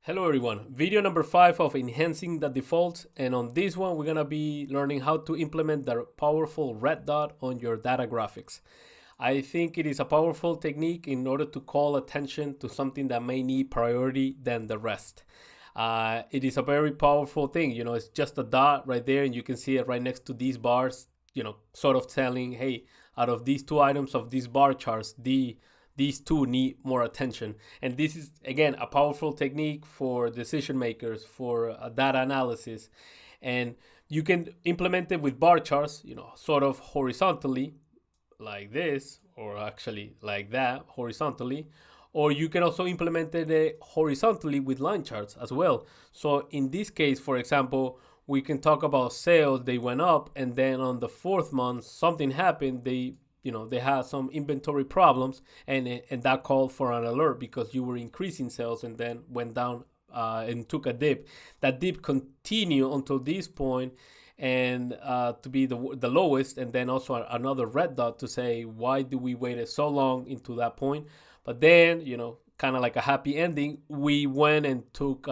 Hello everyone, video number 5 of enhancing the defaults, and on this one we're gonna be learning how to implement the powerful red dot on your data graphics. I think it is a powerful technique in order to call attention to something that may need priority than the rest. It is a very powerful thing, it's just a dot right there and you can see it right next to these bars, sort of telling, hey, out of these two items of these bar charts, these two need more attention. And this is, again, a powerful technique for decision makers, for data analysis. And you can implement it with bar charts, sort of horizontally, like this, or actually like that, horizontally. Or you can also implement it horizontally with line charts as well. So in this case, for example, we can talk about sales, they went up, and then on the fourth month, something happened, they had some inventory problems, and that called for an alert because you were increasing sales and then went down and took a dip. That dip continued until this point and to be the lowest, and then also another red dot to say why do we waited so long into that point. But then, kind of like a happy ending, we went and took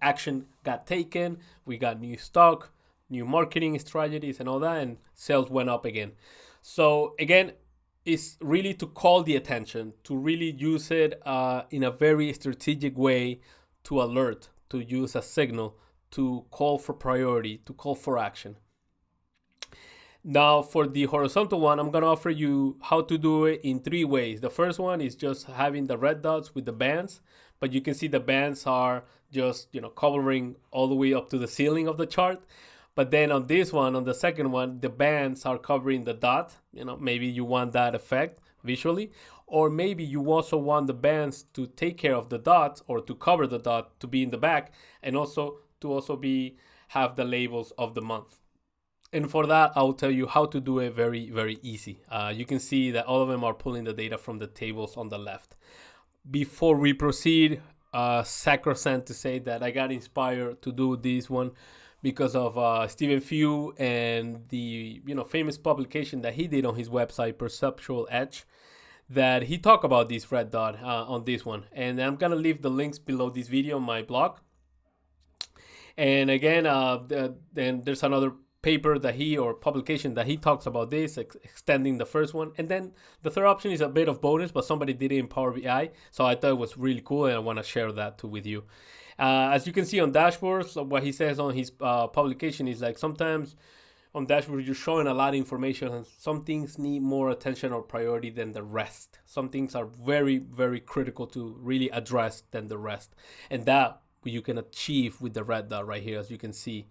action, got taken, we got new stock, new marketing strategies and all that, and sales went up again. So again, it's really to call the attention, to really use it in a very strategic way, to alert, to use a signal, to call for priority, to call for action. Now for the horizontal one, I'm going to offer you how to do it in 3 ways. The first one is just having the red dots with the bands, but you can see the bands are just, covering all the way up to the ceiling of the chart. But then on this one, on the second one, the bands are covering the dot. Maybe you want that effect visually, or maybe you also want the bands to take care of the dot, or to cover the dot, to be in the back, and also to be have the labels of the month. And for that, I'll tell you how to do it very, very easy. You can see that all of them are pulling the data from the tables on the left. Before we proceed, sacrosanct to say that I got inspired to do this one because of Stephen Few and the famous publication that he did on his website, Perceptual Edge, that he talked about this red dot on this one. And I'm gonna leave the links below this video on my blog. And again, then there's another paper that or publication that he talks about this, extending the first one. And then the third option is a bit of bonus, but somebody did it in Power BI, so I thought it was really cool, and I want to share that too with you. As you can see on dashboards, what he says on his publication is like sometimes on dashboards you're showing a lot of information, and some things need more attention or priority than the rest. Some things are very, very critical to really address than the rest, and that you can achieve with the red dot right here, as you can see.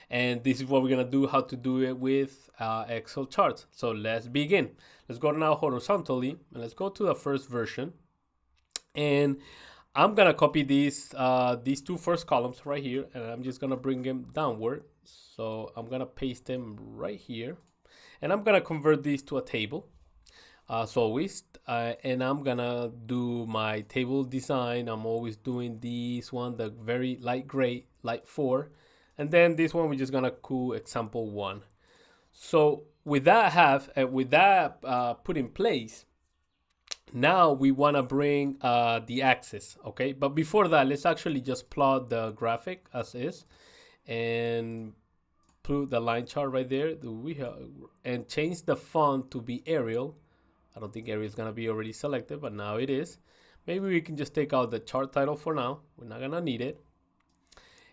And this is what we're gonna do, how to do it with Excel charts. So let's begin. Let's go now horizontally, and let's go to the first version. And I'm gonna copy these two first columns right here, and I'm just gonna bring them downward. So I'm gonna paste them right here, and I'm gonna convert these to a table. So always, and I'm gonna do my table design. I'm always doing this one, the very light gray, light 4. And then this one, we're just gonna call example 1. So with that put in place, now we wanna bring the axis, okay? But before that, let's actually just plot the graphic as is, and put the line chart right there. And change the font to be Arial. I don't think Arial is gonna be already selected, but now it is. Maybe we can just take out the chart title for now. We're not gonna need it.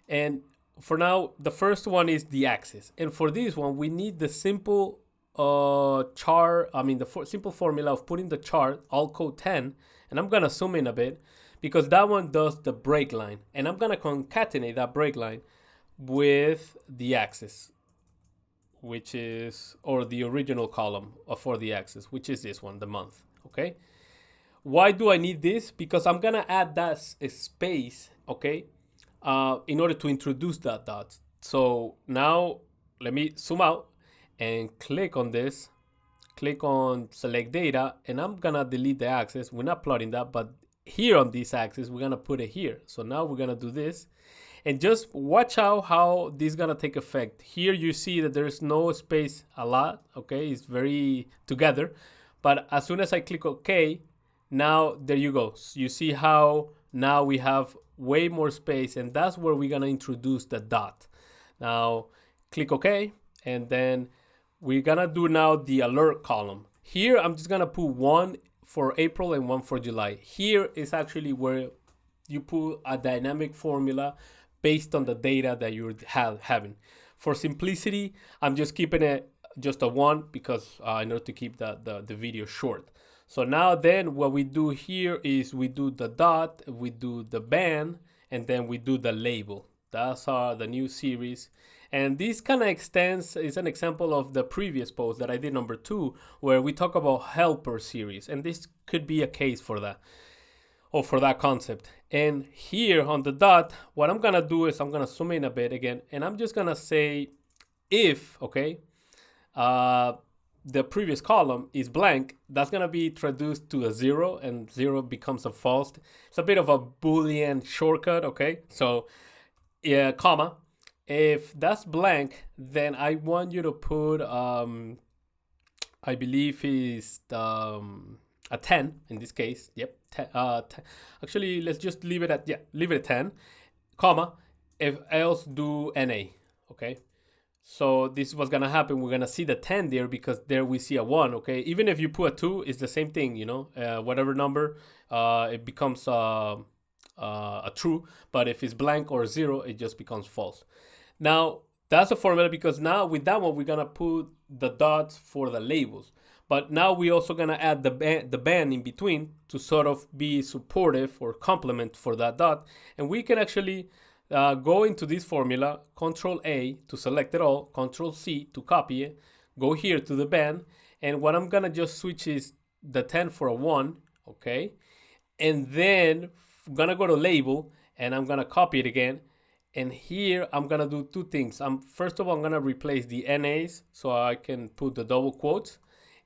And for now, the first one is the axis, and for this one we need the simple simple formula of putting the chart alt code 10, and I'm gonna zoom in a bit because that one does the break line, and I'm gonna concatenate that break line with the axis, which is, or the original column for the axis, which is this one, the month. Okay, why do I need this? Because I'm gonna add that space, okay, in order to introduce that dot. So now let me zoom out and click on this, click on select data, and I'm gonna delete the axis. We're not plotting that, but here on this axis, we're gonna put it here. So now we're gonna do this, and just watch out how this is gonna take effect. Here you see that there's no space a lot, okay? It's very together, but as soon as I click OK, Now there you go. So you see how now we have way more space, and that's where we're gonna introduce the dot. Now click OK, and then we're gonna do now the alert column. Here I'm just gonna put one for April and one for July. Here is actually where you put a dynamic formula based on the data that you're having. For simplicity, I'm just keeping it just a one because in order to keep the video short. So now then what we do here is we do the dot, we do the band, and then we do the label. That's the new series. And this kind of extends, is an example of the previous post that I did, number 2, where we talk about helper series. And this could be a case for that, or for that concept. And here on the dot, what I'm gonna do is I'm gonna zoom in a bit again, and I'm just gonna say if, okay, the previous column is blank, that's gonna be traduced to a 0, and 0 becomes a false. It's a bit of a Boolean shortcut, okay? So, yeah, comma. If that's blank, then I want you to put, I believe is a 10 in this case. Yep. Actually, let's just leave it at, leave it at 10, comma. If else, do NA, okay? So this is what's gonna happen. We're gonna see the 10 there because there we see a 1, okay? Even if you put a 2, it's the same thing, you know? Whatever number, it becomes a true, but if it's blank or 0, it just becomes false. Now, that's a formula because now with that one, we're gonna put the dots for the labels. But now we're also gonna add the band in between to sort of be supportive or complement for that dot. And we can actually go into this formula, Control A to select it all, Control C to copy it, go here to the band, and what I'm gonna just switch is the 10 for a 1, okay? And then I'm gonna go to label, and I'm gonna copy it again, and here I'm gonna do two things. First of all, I'm gonna replace the NAs so I can put the double quotes,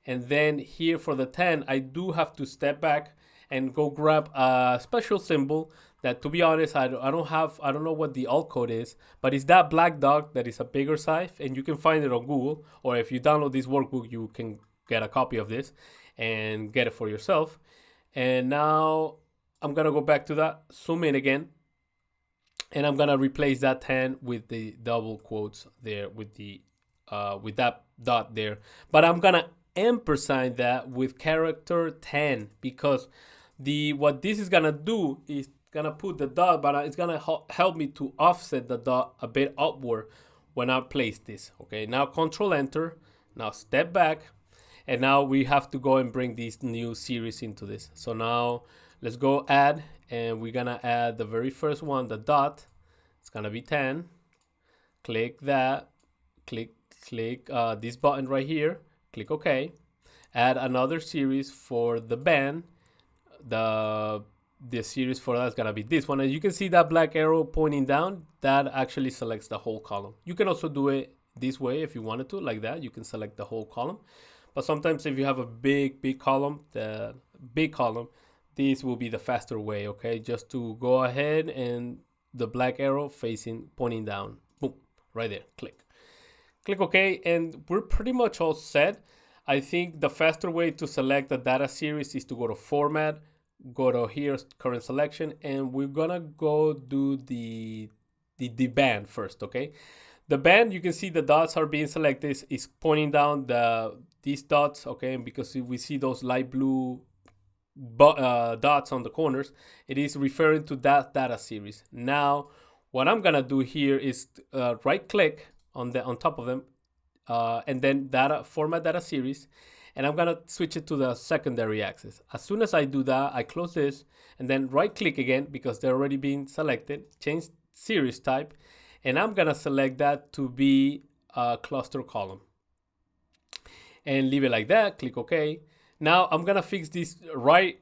and then here for the 10, I do have to step back and go grab a special symbol that, to be honest, I don't know what the alt code is, but it's that black dot that is a bigger size, and you can find it on Google, or if you download this workbook, you can get a copy of this and get it for yourself. And now I'm gonna go back to that, zoom in again, and I'm gonna replace that 10 with the double quotes there with that dot there. But I'm gonna ampersand that with character 10 because what this is gonna do is gonna put the dot, but it's gonna help me to offset the dot a bit upward when I place this. Okay, now Control Enter, now step back, and now we have to go and bring this new series into this. So now let's go add, and we're gonna add the very first one, the dot. It's gonna be 10. Click that, click this button right here, click OK. Add another series for the band. The series for that is gonna be this one, and you can see that black arrow pointing down. That actually selects the whole column. You can also do it this way if you wanted to, like that. You can select the whole column, but sometimes if you have a big column, the big column, this will be the faster way. Okay, just to go ahead and the black arrow pointing down, boom, right there. Click OK, and we're pretty much all set. I think the faster way to select the data series is to go to Format, go to here, Current Selection, and we're gonna go do the band first, okay? The band, you can see the dots are being selected, is pointing down these dots, okay? And because we see those light blue dots on the corners, it is referring to that data series. Now, what I'm gonna do here is right click on top of them, and then format data series, and I'm gonna switch it to the secondary axis. As soon as I do that, I close this, and then right click again because they're already being selected, change series type, and I'm gonna select that to be a cluster column and leave it like that. Click OK. Now I'm gonna fix this right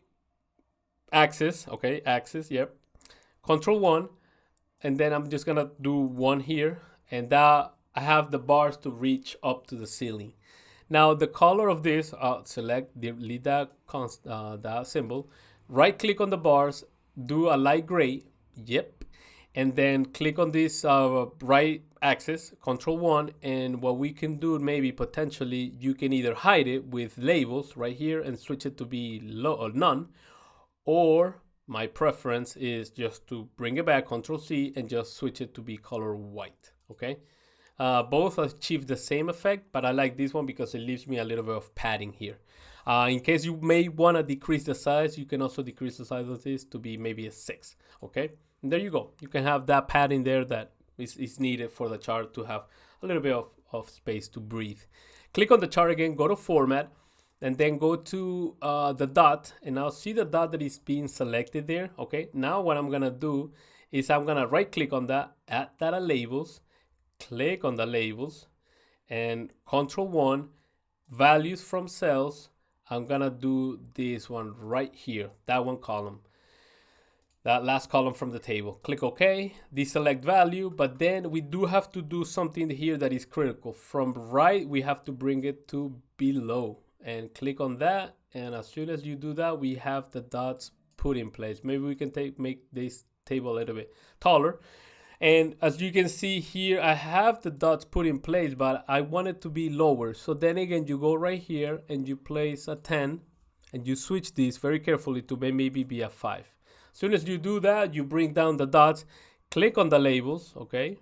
axis, okay, yep, Control 1, and then I'm just gonna do 1 here, and that I have the bars to reach up to the ceiling. Now the color of this, delete that symbol, right click on the bars, do a light gray, yep, and then click on this right axis, Control 1, and what we can do, maybe potentially, you can either hide it with labels right here and switch it to be low or none, or my preference is just to bring it back, Control C, and just switch it to be color white, okay? Both achieve the same effect, but I like this one because it leaves me a little bit of padding here. In case you may want to decrease the size, you can also decrease the size of this to be maybe a 6, okay? And there you go. You can have that padding there that is needed for the chart to have a little bit of space to breathe. Click on the chart again, go to Format, and then go to the dot, and now see the dot that is being selected there, okay? Now what I'm gonna do is I'm gonna right click on that, add data labels, click on the labels, and Control 1, values from cells. I'm gonna do this one right here, that one column, that last column from the table. Click OK, deselect value, but then we do have to do something here that is critical. From right, we have to bring it to below, and click on that, and as soon as you do that, we have the dots put in place. Maybe we can make this table a little bit taller. And as you can see here, I have the dots put in place, but I want it to be lower. So then again, you go right here and you place a 10, and you switch this very carefully to maybe be a 5. As soon as you do that, you bring down the dots, click on the labels, okay?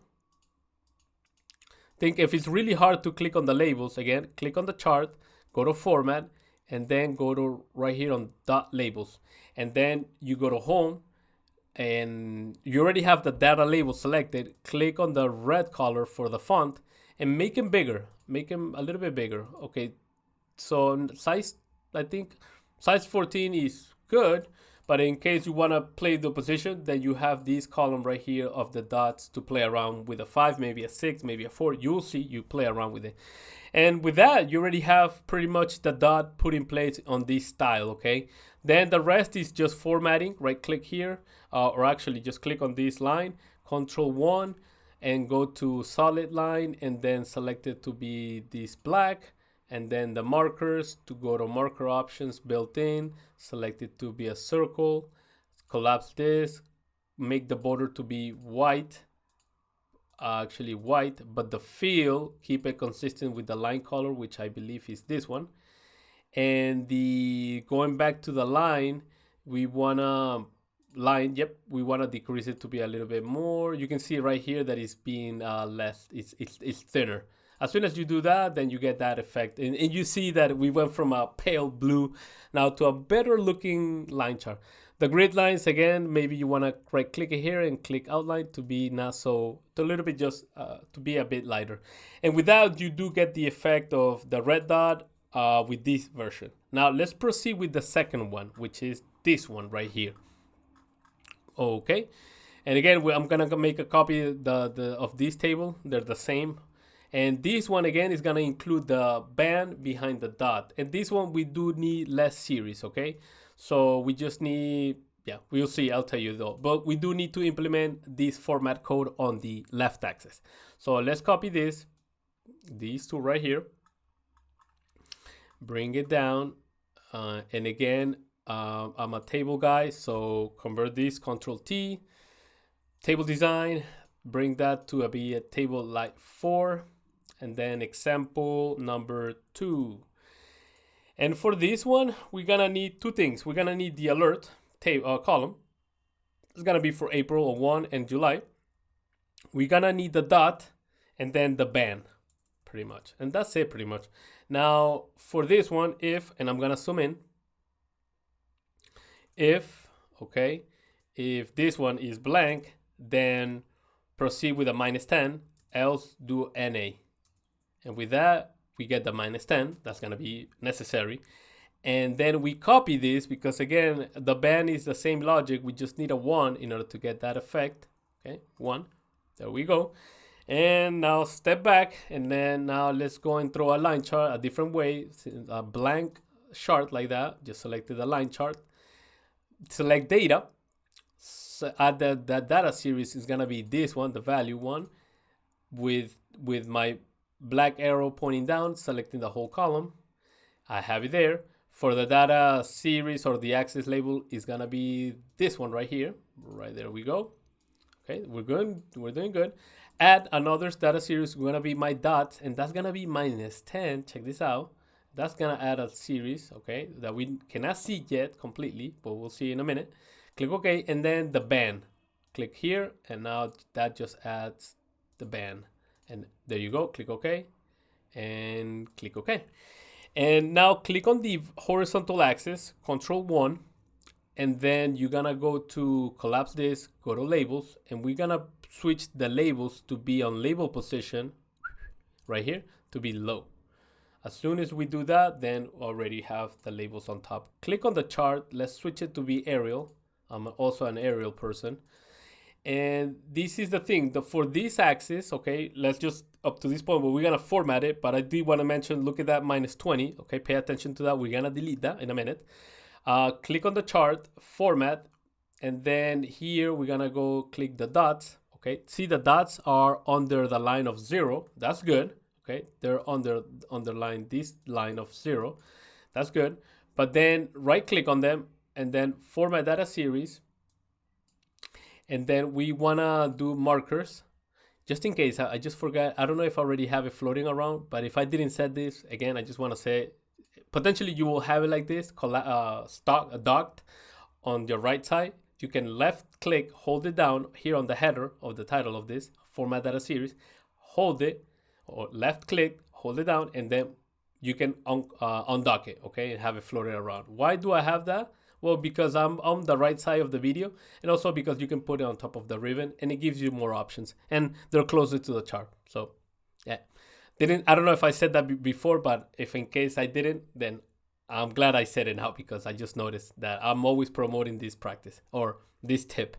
Think if it's really hard to click on the labels, again, click on the chart, go to Format, and then go to right here on dot labels. And then you go to Home, and you already have the data label selected. Click on the red color for the font and make them bigger. Make them a little bit bigger. Okay, so size, I think size 14 is good, but in case you want to play the position, then you have this column right here of the dots to play around with a 5, maybe a 6, maybe a 4. You'll see, you play around with it. And with that, you already have pretty much the dot put in place on this style, okay? Then the rest is just formatting. Right click here, or actually just click on this line, Control 1, and go to solid line, and then select it to be this black. And then the markers, to go to marker options built in, select it to be a circle, collapse this, make the border to be white, actually white, but the fill, keep it consistent with the line color, which I believe is this one. And the going back to the line, we wanna we wanna decrease it to be a little bit more. You can see right here that it's being less, it's thinner. As soon as you do that, then you get that effect. And you see that we went from a pale blue now to a better looking line chart. The grid lines, again, maybe you want to right click it here and click outline to be not so, to a little bit just to be a bit lighter. And with that, you do get the effect of the red dot with this version. Now let's proceed with the second one, which is this one right here. Okay. And again, I'm going to make a copy of this table. They're the same. And this one again is gonna include the band behind the dot. And this one we do need less series, okay? So we just need, yeah, we'll see, I'll tell you though. But we do need to implement this format code on the left axis. So let's copy these two right here. Bring it down. And again, I'm a table guy, so convert this, Control T, table design, bring that to be a table like 4. And then example number 2. And for this one, we're gonna need two things. We're gonna need the alert column. It's gonna be for April 1 and July. We're gonna need the dot and then the band, pretty much. And that's it pretty much. Now for this one, and I'm gonna zoom in. If this one is blank, then proceed with a -10, else do NA. And with that, we get the -10. That's going to be necessary. And then we copy this because, again, the band is the same logic. We just need a 1 in order to get that effect. Okay, 1. There we go. And now step back. And then now let's go and throw a line chart a different way. A blank chart like that. Just selected the line chart. Select data. So add that data series is going to be this one, the value one, with my black arrow pointing down, selecting the whole column. I have it there. For the data series or the axis label is gonna be this one right here. Right there we go. Okay, we're doing good. Add another data series, gonna be my dots, and that's gonna be -10. Check this out. That's gonna add a series, okay, that we cannot see yet completely, but we'll see in a minute. Click OK, and then the band. Click here, and now that just adds the band. And there you go, click OK, and click OK. And now click on the horizontal axis, Control 1, and then you're gonna go to collapse this, go to labels, and we're gonna switch the labels to be on label position right here to be low. As soon as we do that, then already have the labels on top. Click on the chart, let's switch it to be aerial. I'm also an aerial person. And this is the thing, for this axis, okay, let's just up to this point, but we're gonna format it, but I do wanna mention, look at that -20, okay, pay attention to that. We're gonna delete that in a minute. Click on the chart, format, and then here we're gonna go click the dots, okay. See, the dots are under the line of 0, that's good, okay. They're underline this line of 0, that's good. But then right click on them and then format data series. And then we wanna do markers, just in case. I just forgot. I don't know if I already have it floating around, but if I didn't set this, again, I just wanna say, potentially you will have it like this, docked on your right side. You can left click, hold it down here on the header of the title of this, format data series, hold it, or left click, hold it down, and then you can undock it, okay, and have it floating around. Why do I have that? Well, because I'm on the right side of the video, and also because you can put it on top of the ribbon and it gives you more options, and they're closer to the chart. So yeah, I don't know if I said that before, but if in case I didn't, then I'm glad I said it now, because I just noticed that I'm always promoting this practice or this tip.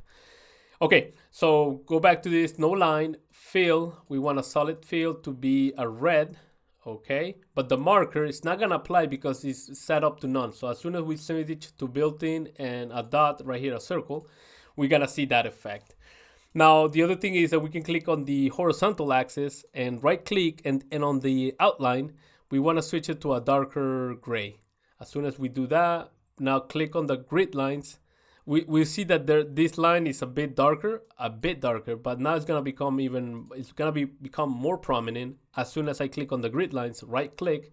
Okay, so go back to this, no line, fill. We want a solid fill to be a red. Okay, but the marker is not gonna apply because it's set up to none. So as soon as we send it to built-in and a dot right here, a circle, we're gonna see that effect. Now, the other thing is that we can click on the horizontal axis and right click, and on the outline, we wanna switch it to a darker gray. As soon as we do that, now click on the grid lines. We see that this line is a bit darker, but now it's gonna become become more prominent as soon as I click on the grid lines, right click,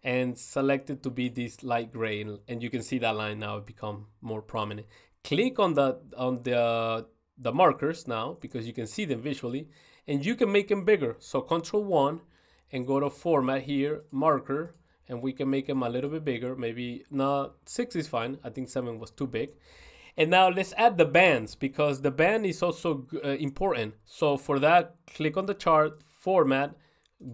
and select it to be this light gray, and you can see that line now become more prominent. Click on the markers now, because you can see them visually, and you can make them bigger. So Control 1 and go to format here, marker, and we can make them a little bit bigger. Maybe not 6 is fine. I think 7 was too big. And now let's add the bands, because the band is also important. So for that, click on the chart, format,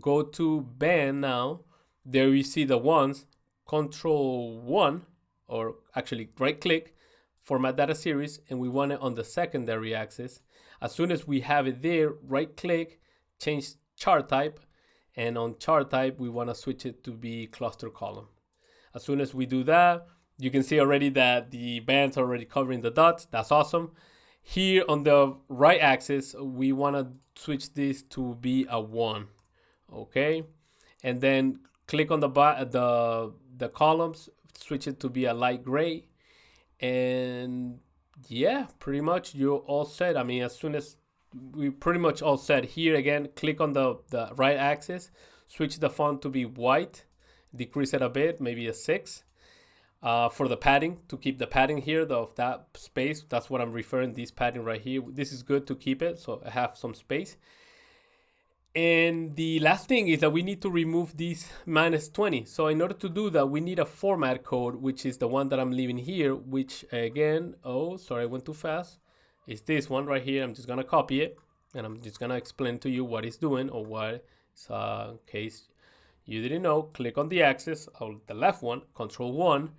go to band now. There you see the ones, Control 1, or actually right click, format data series, and we want it on the secondary axis. As soon as we have it there, right click, change chart type, and on chart type, we want to switch it to be cluster column. As soon as we do that, you can see already that the bands are already covering the dots. That's awesome. Here on the right axis, we want to switch this to be a 1. Okay, and then click on the columns, switch it to be a light gray, and yeah, pretty much you're all set. I mean, as soon as we pretty much all set here, again, click on the right axis, switch the font to be white, decrease it a bit, maybe a 6. For the padding, to keep the padding here of that space, that's what I'm referring, this padding right here. This is good to keep it, so I have some space. And the last thing is that we need to remove these -20. So in order to do that, we need a format code, which is the one that I'm leaving here, which again, oh, sorry, I went too fast. It's this one right here. I'm just gonna copy it, and I'm just gonna explain to you what it's doing, or what, in case you didn't know. Click on the axis, the left one, Control 1,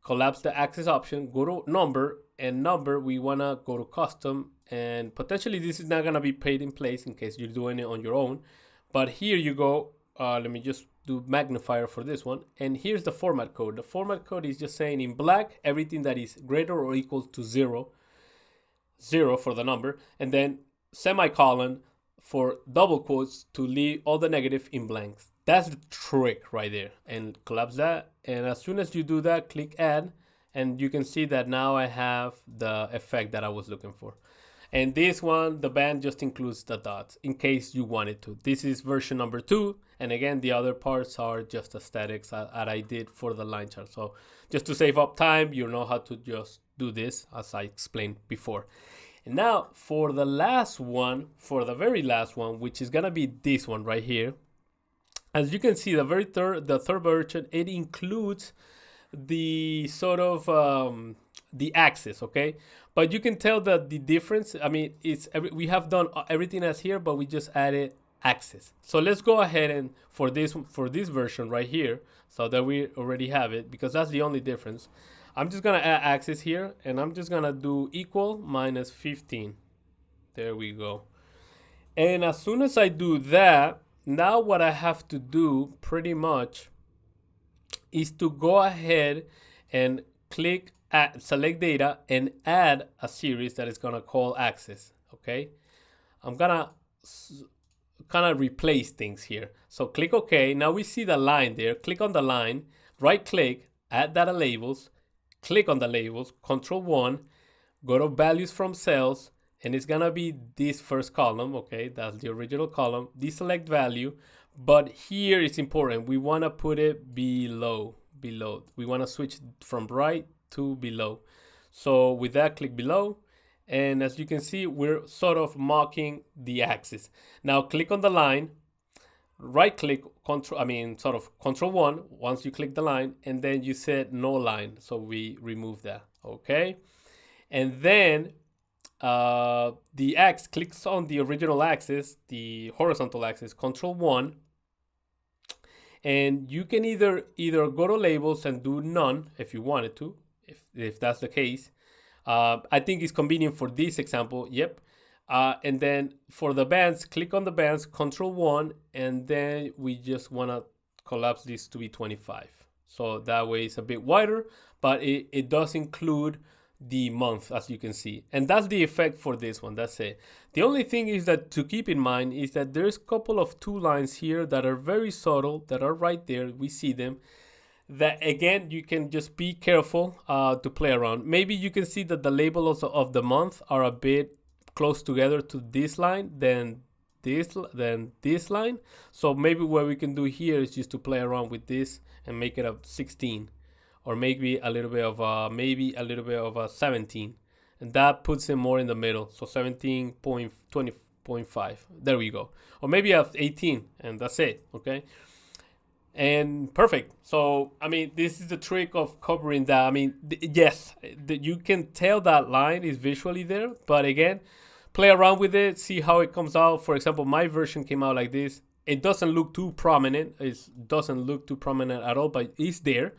collapse the axis option, go to number, and number, we wanna go to custom, and potentially this is not gonna be paid in place in case you're doing it on your own, but here you go. Let me just do magnifier for this one, and here's the format code. The format code is just saying in black everything that is greater or equal to 0 for the number, and then semicolon for double quotes to leave all the negative in blanks. That's the trick right there, and collapse that. And as soon as you do that, click add, and you can see that now I have the effect that I was looking for. And this one, the band just includes the dots in case you wanted to. This is version number 2. And again, the other parts are just aesthetics that I did for the line chart. So just to save up time, you know how to just do this as I explained before. And now for the last one, for the very last one, which is gonna be this one right here. As you can see, the third version, it includes the sort of the axis, okay? But you can tell that the difference, I mean, we have done everything as here, but we just added axis. So let's go ahead and for this version right here, so that we already have it, because that's the only difference. I'm just gonna add axis here, and I'm just gonna do equal minus 15. There we go. And as soon as I do that, now what I have to do pretty much is to go ahead and click at select data and add a series that is gonna call axis, okay? I'm gonna kind of replace things here. So click OK. Now we see the line there. Click on the line, right click, add data labels, click on the labels, Control 1, go to values from cells, and it's gonna be this first column, okay? That's the original column, deselect value, but here it's important. We wanna put it below. We wanna switch from right to below. So with that, click below. And as you can see, we're sort of marking the axis. Now click on the line, right click, Control 1 once you click the line, and then you said no line. So we remove that, okay? And then the X clicks on the original axis, the horizontal axis, Control 1. And you can either go to labels and do none if you wanted to, if that's the case. I think it's convenient for this example, yep. And then for the bands, click on the bands, Control 1, and then we just want to collapse this to be 25. So that way it's a bit wider, but it does include the month, as you can see. And that's the effect for this one, that's it. The only thing is that to keep in mind is that there's a couple of 2 lines here that are very subtle, that are right there, we see them. That again, you can just be careful to play around. Maybe you can see that the labels of the month are a bit close together to this line than this line. So maybe what we can do here is just to play around with this and make it a 16, or maybe a little bit of a 17, and that puts it more in the middle. So 17.20.5. There we go. Or maybe a 18, and that's it. Okay. And perfect. So, I mean, this is the trick of covering that. I mean, yes, you can tell that line is visually there, but again, play around with it, see how it comes out. For example, my version came out like this. It doesn't look too prominent. It doesn't look too prominent at all, but it's there.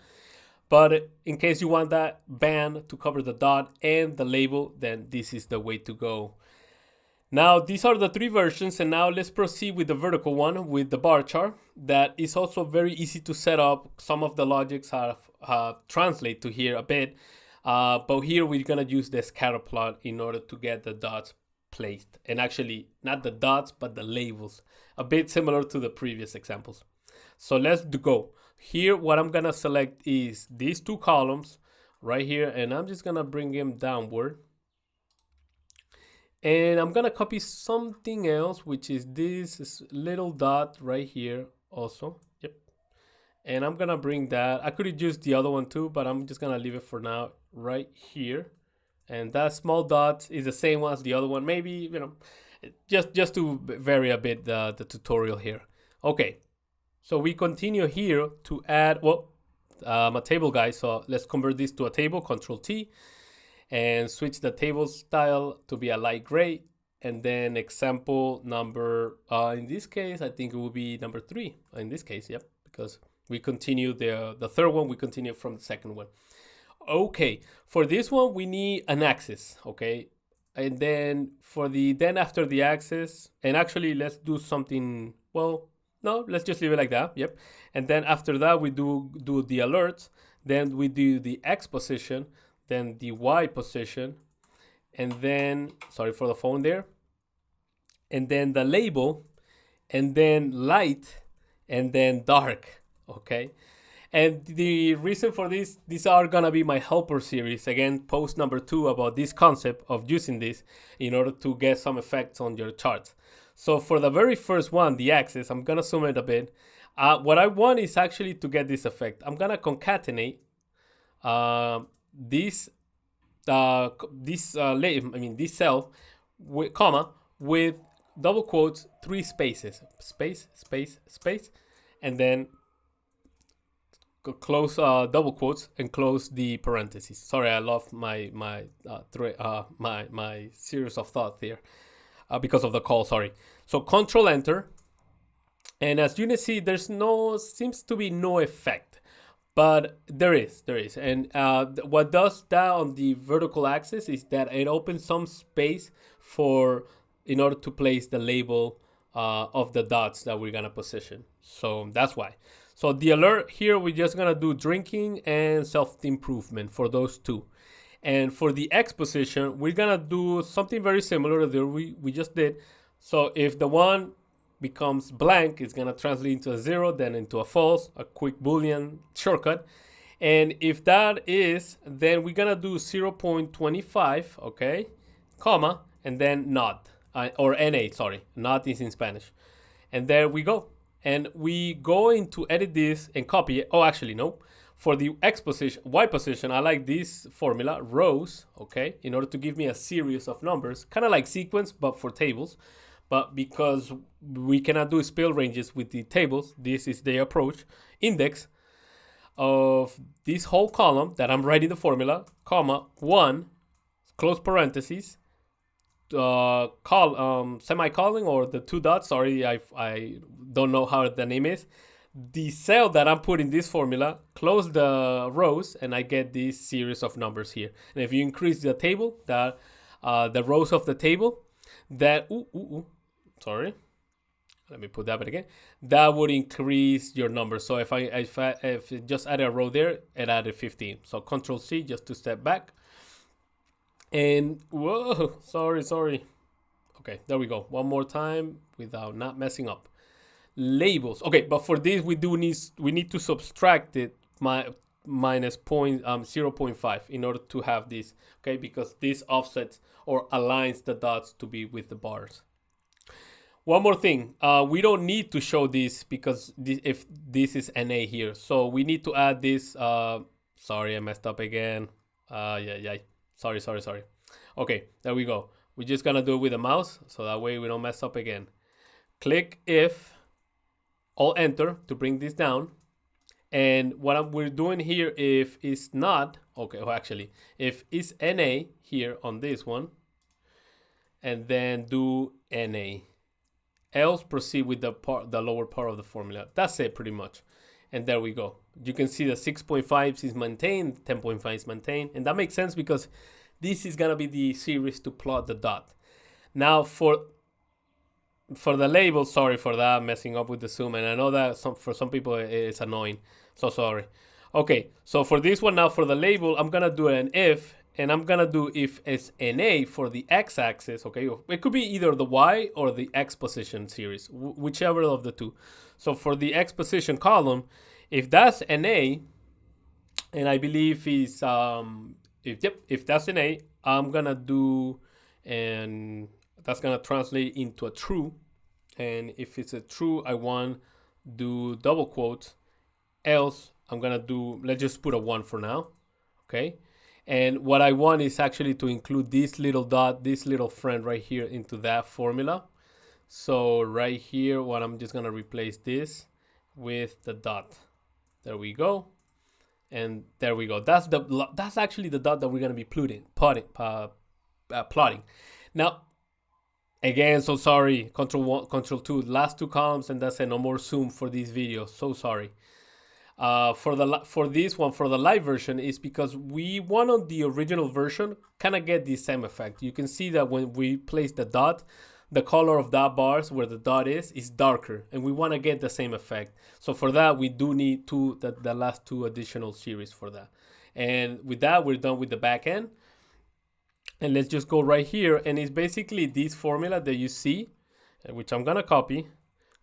But in case you want that band to cover the dot and the label, then this is the way to go. Now, these are the 3 versions, and now let's proceed with the vertical one with the bar chart. That is also very easy to set up. Some of the logics have translate to here a bit, but here we're gonna use the scatter plot in order to get the dots placed. And actually, not the dots, but the labels, a bit similar to the previous examples. So let's go. Here, what I'm gonna select is these 2 columns right here, and I'm just gonna bring them downward. And I'm gonna copy something else, which is this little dot right here also. Yep. And I'm gonna bring that. I could have used the other one too, but I'm just gonna leave it for now right here. And that small dot is the same one as the other one. Maybe, you know, just to vary a bit the tutorial here. Okay. So we continue here to add, well, I'm a table guy, so let's convert this to a table, Control T. And switch the table style to be a light gray, and then example number, in this case, I think it will be number 3 in this case, yep, because we continue the third one, we continue from the second one. Okay, for this one, we need an axis, okay? And then after the axis, and actually let's do something, well, no, let's just leave it like that, yep. And then after that, we do the alerts, then we do the X position, then the Y position, and then, sorry for the phone there, and then the label, and then light, and then dark, okay? And the reason for this, these are gonna be my helper series. Again, post number 2 about this concept of using this in order to get some effects on your charts. So for the very first one, the axis, I'm gonna zoom in a bit. What I want is actually to get this effect. I'm gonna concatenate this cell with comma with double quotes, 3 spaces, space, space, space, and then close double quotes and close the parentheses. Sorry, I lost my series of thoughts here because of the call. Sorry. So Control Enter, and as you can see, seems to be no effect, but there is. And what does that on the vertical axis is that it opens some space in order to place the label of the dots that we're gonna position. So that's why. So the alert here, we're just gonna do drinking and self-improvement for those two. And for the X position, we're gonna do something very similar to that we just did. So if the one becomes blank, it's gonna translate into a 0, then into a false, a quick Boolean shortcut. And if that is, then we're gonna do 0.25, okay, comma, and then not, or NA, sorry, not is in Spanish. And there we go. And we go into edit this and copy it. Oh, actually, no. For the X position, Y position, I like this formula, rows, okay, in order to give me a series of numbers, kind of like sequence, but for tables. But because we cannot do spell ranges with the tables, this is the approach. Index of this whole column that I'm writing the formula, comma, 1, close parentheses, semicolon or the 2 dots. Sorry, I don't know how the name is. The cell that I'm putting this formula, close the rows, and I get this series of numbers here. And if you increase the table, the rows of the table, that sorry, let me put that back again. That would increase your number. So if I just add a row there, it added 15. So Control C just to step back. And whoa, sorry. Okay, there we go. One more time without not messing up. Labels. Okay, but for this we need to subtract it minus 0.5 in order to have this. Okay, because this offsets or aligns the dots to be with the bars. One more thing, we don't need to show this because if this is NA here, so we need to add this. Sorry, I messed up again. Yeah. Sorry. Okay, there we go. We're just gonna do it with the mouse, so that way we don't mess up again. Click if, Alt Enter to bring this down. And what we're doing here, if it's not, okay, well actually, if it's NA here on this one, and then do NA. Else proceed with the lower part of the formula. That's it pretty much. And there we go. You can see the 6.5 is maintained, 10.5 is maintained. And that makes sense because this is gonna be the series to plot the dot. Now for the label, sorry for that, messing up with the zoom. And I know that for some people it's annoying. So sorry. Okay, so for this one now, for the label, I'm gonna do an if, and I'm gonna do if it's NA for the x-axis, okay? It could be either the y or the x position series, whichever of the two. So for the x position column, if that's NA, and I believe is if that's NA, I'm gonna do, and that's gonna translate into a true. And if it's a true, I want do double quotes. Else, I'm gonna do, let's just put a 1 for now, okay? And what I want is actually to include this little dot, this little friend right here into that formula. So right here, what I'm just gonna replace this with the dot. There we go. And there we go. That's actually the dot that we're gonna be plotting. Now, again, so sorry, Control 2, last 2 columns, and that's it, no more zoom for this video, so sorry. For this one, for the live version, is because we want on the original version kind of get the same effect. You can see that when we place the dot, the color of that bars where the dot is darker, and we want to get the same effect. So for that, we do need the last 2 additional series for that. And with that, we're done with the back end. And let's just go right here, and it's basically this formula that you see, which I'm gonna copy.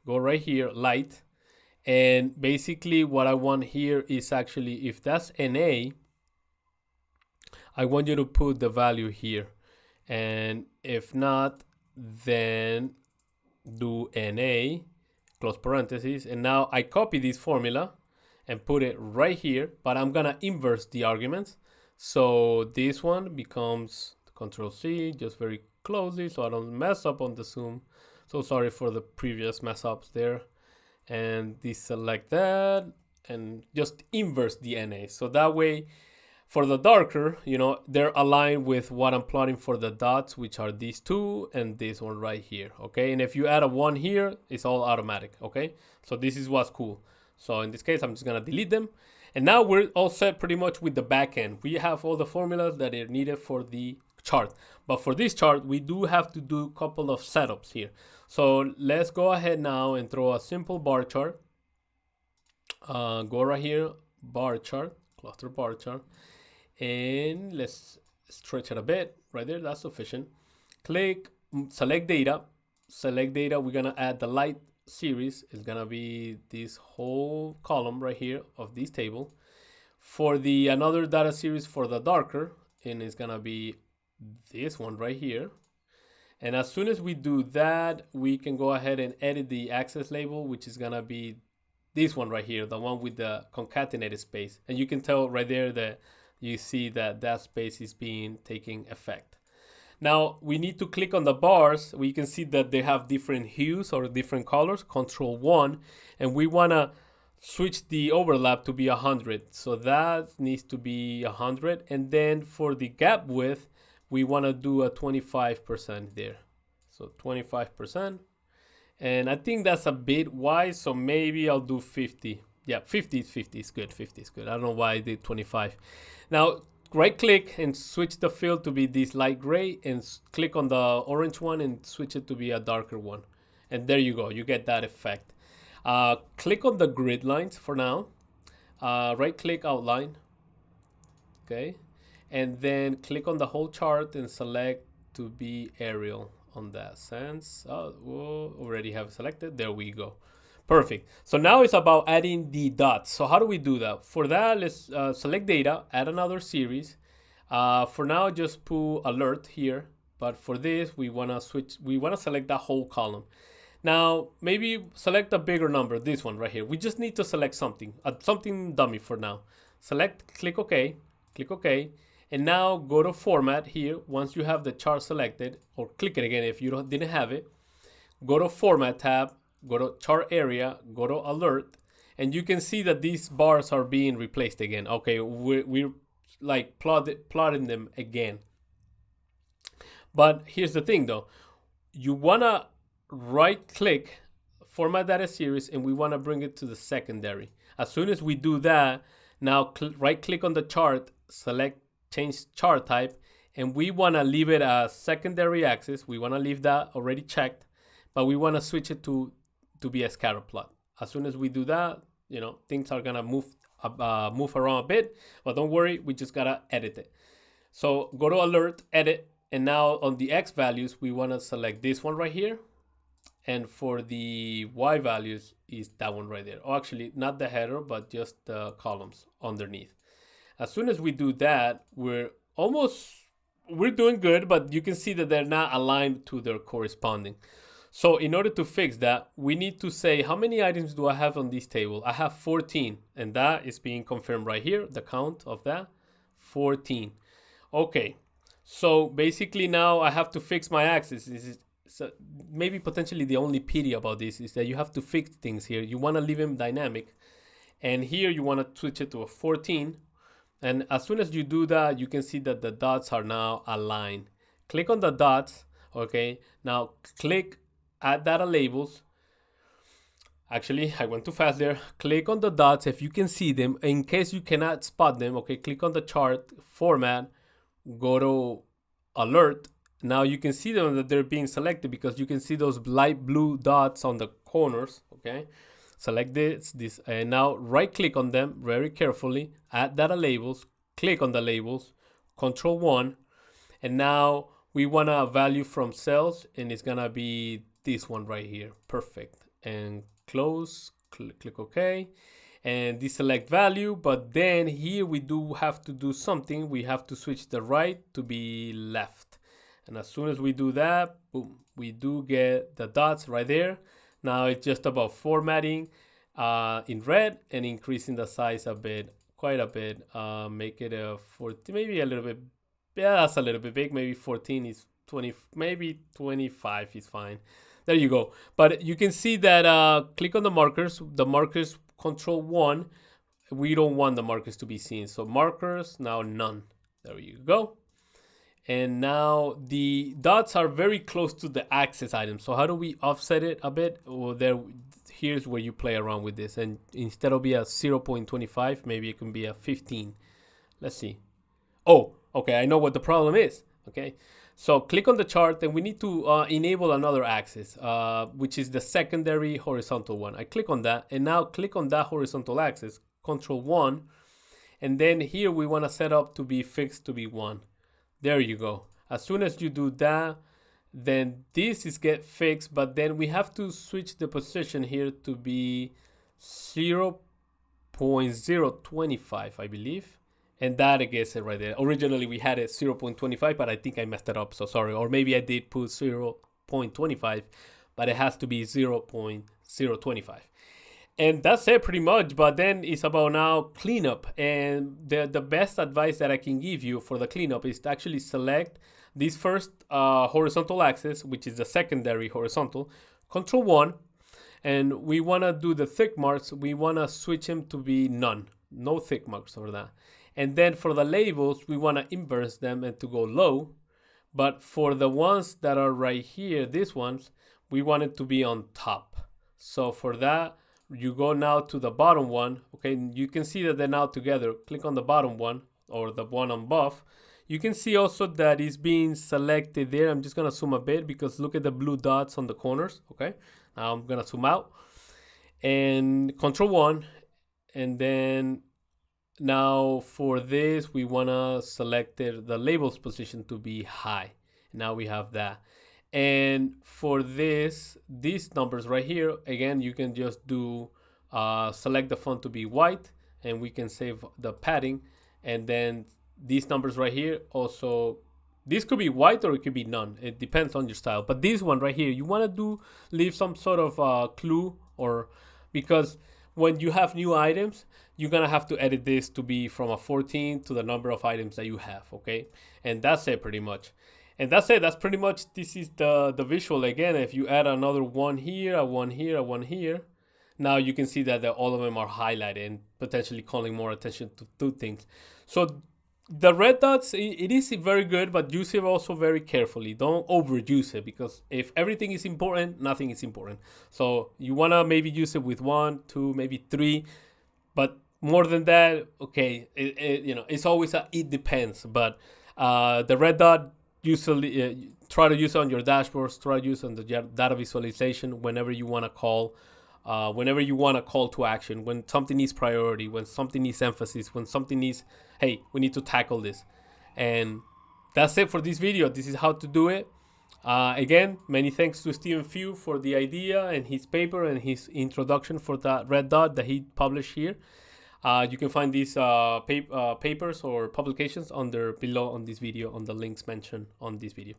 Go right here, light. And basically what I want here is actually, if that's NA, I want you to put the value here. And if not, then do NA, close parentheses. And now I copy this formula and put it right here, but I'm gonna inverse the arguments. So this one becomes Control C, just very closely so I don't mess up on the zoom. So sorry for the previous mess ups there. And deselect that and just inverse the NA. So that way, for the darker, you know, they're aligned with what I'm plotting for the dots, which are these two and this one right here, okay? And if you add a 1 here, it's all automatic, okay? So this is what's cool. So in this case, I'm just gonna delete them. And now we're all set pretty much with the back end. We have all the formulas that are needed for the chart. But for this chart, we do have to do a couple of setups here. So let's go ahead now and throw a simple bar chart. Go right here, bar chart, cluster bar chart. And let's stretch it a bit right there. That's sufficient. Click, select data. Select data. We're gonna add the light series. It's gonna be this whole column right here of this table. For the another data series for the darker, and it's gonna be this one right here. And as soon as we do that, we can go ahead and edit the access label, which is gonna be this one right here, the one with the concatenated space. And you can tell right there that you see that that space is being taking effect. Now we need to click on the bars. We can see that they have different hues or different colors, Control 1, and we wanna switch the overlap to be 100. So that needs to be 100. And then for the gap width, we wanna do a 25% there. So 25. And I think that's a bit wide, so maybe I'll do 50. Yeah, 50 is good. 50 is good. I don't know why I did 25. Now, right click and switch the fill to be this light gray and click on the orange one and switch it to be a darker one. And there you go, you get that effect. Click on the grid lines for now. Right click outline. Okay. And then click on the whole chart and select to be aerial on that sense. Oh, we'll already have selected. There we go. Perfect. So now it's about adding the dots. So how do we do that? For that, let's select data, add another series. For now, just put alert here. But for this, we want to switch. We want to select that whole column. Now, maybe select a bigger number, this one right here. We just need to select something, something dummy for now. Select, click OK, click OK. And now go to format here. Once you have the chart selected, or click it again if you didn't have it. Go to format tab, go to chart area, go to alert, and you can see that these bars are being replaced again. Okay, we're like plotting them again. But here's the thing though, you wanna right click, format data series, and we wanna bring it to the secondary. As soon as we do that, now right click on the chart, select change chart type, and we wanna leave it as secondary axis. We wanna leave that already checked, but we wanna switch it to be a scatter plot. As soon as we do that, you know, things are gonna move around a bit, but don't worry, we just gotta edit it. So go to alert, edit, and now on the X values, we wanna select this one right here. And for the Y values is that one right there. Oh, actually not the header, but just the columns underneath. As soon as we do that, we're doing good, but you can see that they're not aligned to their corresponding. So in order to fix that, we need to say, how many items do I have on this table? I have 14, and that is being confirmed right here, the count of that, 14. Okay, so basically now I have to fix my axis. So maybe potentially the only pity about this is that you have to fix things here. You want to leave them dynamic, and here you want to switch it to a 14. And as soon as you do that, you can see that the dots are now aligned. Click on the dots, okay? Now click add data labels. Actually, I went too fast there. Click on the dots if you can see them. In case you cannot spot them, okay, click on the chart, format, go to alert. Now you can see them that they're being selected because you can see those light blue dots on the corners, okay? Select this, and now right click on them very carefully, add data labels, click on the labels, Control 1, and now we want a value from cells, and it's gonna be this one right here. Perfect. And close, click OK, and deselect value. But then here we do have to do something. We have to switch the right to be left. And as soon as we do that, boom, we do get the dots right there. Now it's just about formatting in red and increasing the size a bit, quite a bit. Make it a 14, maybe a little bit. Yeah, that's a little bit big. Maybe 14 is 20, maybe 25 is fine. There you go. But you can see that click on the markers Control 1. We don't want the markers to be seen. So markers, now none. There you go. And now the dots are very close to the axis item. So how do we offset it a bit? Well, here's where you play around with this. And instead of be a 0.25, maybe it can be a 15. Let's see. Oh, okay, I know what the problem is. Okay, so click on the chart, and we need to enable another axis, which is the secondary horizontal one. I click on that, and now click on that horizontal axis, Control 1, and then here we want to set up to be fixed to be 1. There you go. As soon as you do that, then this is get fixed, but then we have to switch the position here to be 0.025, I believe. And that gets it right there. Originally we had it 0.25, but I think I messed it up, so sorry. Or maybe I did put 0.25, but it has to be 0.025. And that's it pretty much. But then it's about now cleanup. And the best advice that I can give you for the cleanup is to actually select this first horizontal axis, which is the secondary horizontal, Control 1. And we want to do the thick marks. We want to switch them to be none. No thick marks for that. And then for the labels, we want to inverse them and to go low. But for the ones that are right here, these ones, we want it to be on top. So for that, you go now to the bottom one. Okay, you can see that they're now together. Click on the bottom one or the one above. You can see also that it's being selected there. I'm just going to zoom a bit because look at the blue dots on the corners. Okay, now I'm going to zoom out and Control 1. And then now for this, we want to select the labels position to be high. Now we have that. And for this, these numbers right here, again, you can just do select the font to be white, and we can save the padding. And then these numbers right here also, this could be white or it could be none. It depends on your style. But this one right here, you want to leave some sort of clue, or because when you have new items, you're gonna have to edit this to be from a 14 to the number of items that you have. Okay, and that's it pretty much. And that's it. That's pretty much, this is the visual. Again, if you add another one here, a one here, a one here, now you can see that all of them are highlighted and potentially calling more attention to two things. So the red dots, it is very good, but use it also very carefully. Don't overuse it, because if everything is important, nothing is important. So you want to maybe use it with 1, 2, maybe 3, but more than that, okay, it's always it depends. But the red dot, usually try to use it on your dashboards, try to use it on the data visualization whenever you want to call to action, when something needs priority, when something needs emphasis, when something needs, hey, we need to tackle this. And that's it for this video. This is how to do it. Again, many thanks to Stephen Few for the idea and his paper and his introduction for that red dot that he published here. You can find these papers or publications below on this video, on the links mentioned on this video.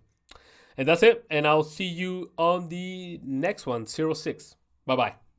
And that's it. And I'll see you on the next one, 06. Bye-bye.